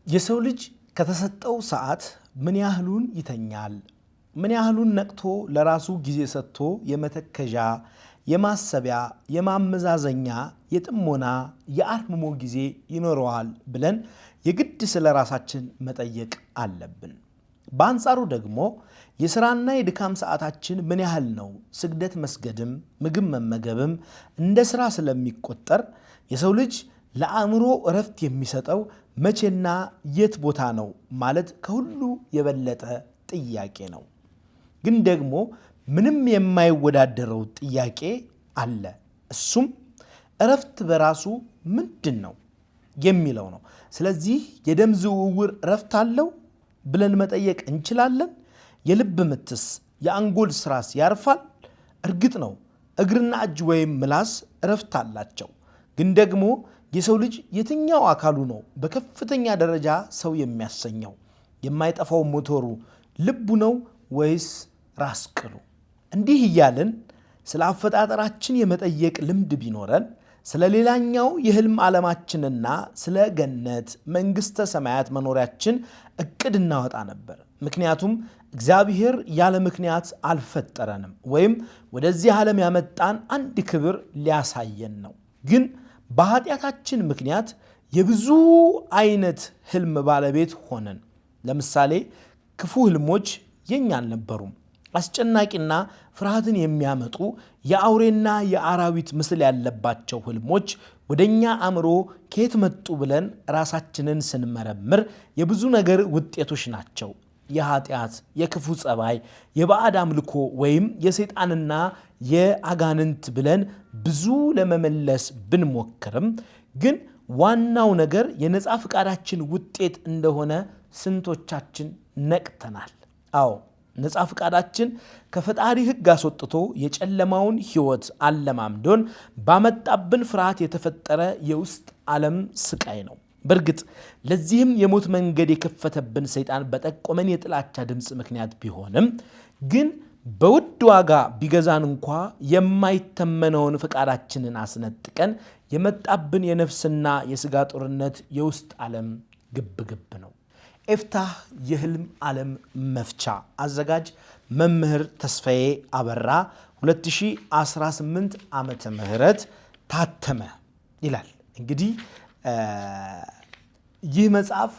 የሰው ልጅ ከተሰጠው ሰዓት ምን ያህሉን ይተኛል? ምን ያህሉን ነቅቶ ለራሱ ጊዜ ሰጥቶ የመተከዣ፣ የማሰቢያ፣ የማመዛዘኛ፣ የጥሞና፣ የአርምሞ ጊዜ ይኖረዋል ብለን የግድ ስለ ራሳችን መጠየቅ አለብን። በአንጻሩ ደግሞ የሥራና የድካም ሰዓታችን ምን ያህል ነው? ስግደት መስገድም ምግብ መመገብም እንደ ሥራ ስለሚቆጠር የሰው ልጅ ለአእምሮ እረፍት የሚሰጠው መቼና የት ቦታ ነው ማለት ከሁሉ የበለጠ ጥያቄ ነው። ግን ደግሞ ምንም የማይወዳደረው ጥያቄ አለ። እሱም እረፍት በራሱ ምንድን ነው የሚለው ነው። ስለዚህ የደም ዝውውር እረፍት አለው ብለን መጠየቅ እንችላለን። የልብ ምትስ፣ የአንጎል ስራስ ያርፋል? እርግጥ ነው እግርና እጅ ወይም ምላስ እረፍት አላቸው። ግን ደግሞ የሰው ልጅ የትኛው አካሉ ነው በከፍተኛ ደረጃ ሰው የሚያሰኘው? የማይጠፋው ሞተሩ ልቡ ነው ወይስ ራስ ቅሉ? እንዲህ እያልን ስለ አፈጣጠራችን የመጠየቅ ልምድ ቢኖረን ስለ ሌላኛው የህልም ዓለማችንና ስለ ገነት መንግሥተ ሰማያት መኖሪያችን እቅድ እናወጣ ነበር። ምክንያቱም እግዚአብሔር ያለ ምክንያት አልፈጠረንም፣ ወይም ወደዚህ ዓለም ያመጣን አንድ ክብር ሊያሳየን ነው። ግን በኃጢአታችን ምክንያት የብዙ አይነት ህልም ባለቤት ሆነን። ለምሳሌ ክፉ ህልሞች የኛ አልነበሩም። አስጨናቂና ፍርሃትን የሚያመጡ የአውሬና የአራዊት ምስል ያለባቸው ህልሞች ወደኛ አእምሮ ከየት መጡ ብለን ራሳችንን ስንመረምር የብዙ ነገር ውጤቶች ናቸው። የኃጢአት፣ የክፉ ጸባይ፣ የባዕድ አምልኮ ወይም የሰይጣንና የአጋንንት ብለን ብዙ ለመመለስ ብንሞክርም ግን ዋናው ነገር የነፃ ፍቃዳችን ውጤት እንደሆነ ስንቶቻችን ነቅተናል? አዎ፣ ነፃ ፍቃዳችን ከፈጣሪ ሕግ አስወጥቶ የጨለማውን ህይወት አለማምዶን ባመጣብን ፍርሃት የተፈጠረ የውስጥ ዓለም ስቃይ ነው። በእርግጥ ለዚህም የሞት መንገድ የከፈተብን ሰይጣን በጠቆመን የጥላቻ ድምፅ ምክንያት ቢሆንም ግን በውድ ዋጋ ቢገዛን እንኳ የማይተመነውን ፈቃዳችንን አስነጥቀን የመጣብን የነፍስና የሥጋ ጦርነት የውስጥ ዓለም ግብግብ ነው። ኤፍታህ የህልም ዓለም መፍቻ አዘጋጅ መምህር ተስፋዬ አበራ 2018 ዓመተ ምህረት ታተመ ይላል። እንግዲህ ይህ መጽሐፍ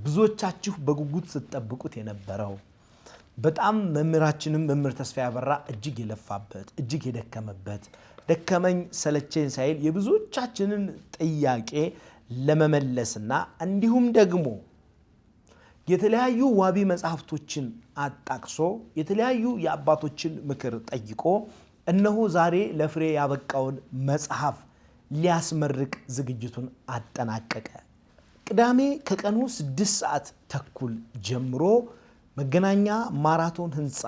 ብዙዎቻችሁ በጉጉት ስትጠብቁት የነበረው በጣም መምህራችንም መምህር ተስፋዬ አበራ እጅግ የለፋበት እጅግ የደከመበት ደከመኝ ሰለቸኝ ሳይል የብዙዎቻችንን ጥያቄ ለመመለስና እንዲሁም ደግሞ የተለያዩ ዋቢ መጽሐፍቶችን አጣቅሶ የተለያዩ የአባቶችን ምክር ጠይቆ እነሆ ዛሬ ለፍሬ ያበቃውን መጽሐፍ ሊያስመርቅ ዝግጅቱን አጠናቀቀ። ቅዳሜ ከቀኑ 6:30 ጀምሮ መገናኛ ማራቶን ህንፃ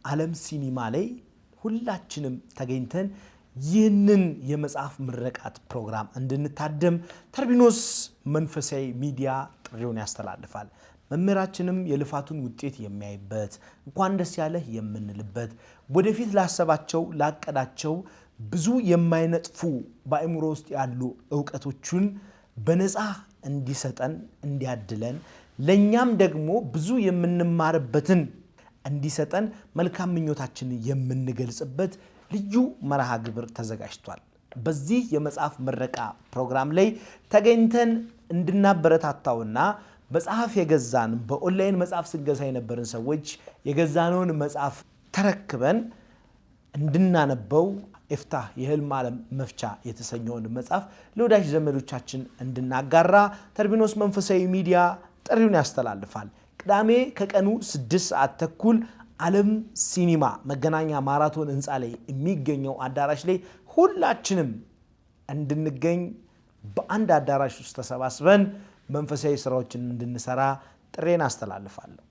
ዓለም ሲኒማ ላይ ሁላችንም ተገኝተን ይህንን የመጽሐፍ ምረቃት ፕሮግራም እንድንታደም ተርቢኖስ መንፈሳዊ ሚዲያ ጥሪውን ያስተላልፋል። መምህራችንም የልፋቱን ውጤት የሚያይበት እንኳን ደስ ያለህ የምንልበት ወደፊት ላሰባቸው ላቀዳቸው ብዙ የማይነጥፉ በአእምሮ ውስጥ ያሉ ዕውቀቶቹን በነፃ እንዲሰጠን እንዲያድለን ለኛም ደግሞ ብዙ የምንማርበትን እንዲሰጠን መልካም ምኞታችንን የምንገልጽበት ልዩ መርሃ ግብር ተዘጋጅቷል። በዚህ የመጽሐፍ ምረቃ ፕሮግራም ላይ ተገኝተን እንድናበረታታውና መጽሐፍ የገዛን በኦንላይን መጽሐፍ ስንገዛ የነበርን ሰዎች የገዛነውን መጽሐፍ ተረክበን እንድናነበው ኤፍታህ የህልም ዓለም መፍቻ የተሰኘውን መጽሐፍ ለወዳጅ ዘመዶቻችን እንድናጋራ ተርቢኖስ መንፈሳዊ ሚዲያ ጥሪውን ያስተላልፋል። ቅዳሜ ከቀኑ 6:30 ዓለም ሲኒማ መገናኛ ማራቶን ህንፃ ላይ የሚገኘው አዳራሽ ላይ ሁላችንም እንድንገኝ በአንድ አዳራሽ ውስጥ ተሰባስበን መንፈሳዊ ስራዎችን እንድንሰራ ጥሬን አስተላልፋለሁ።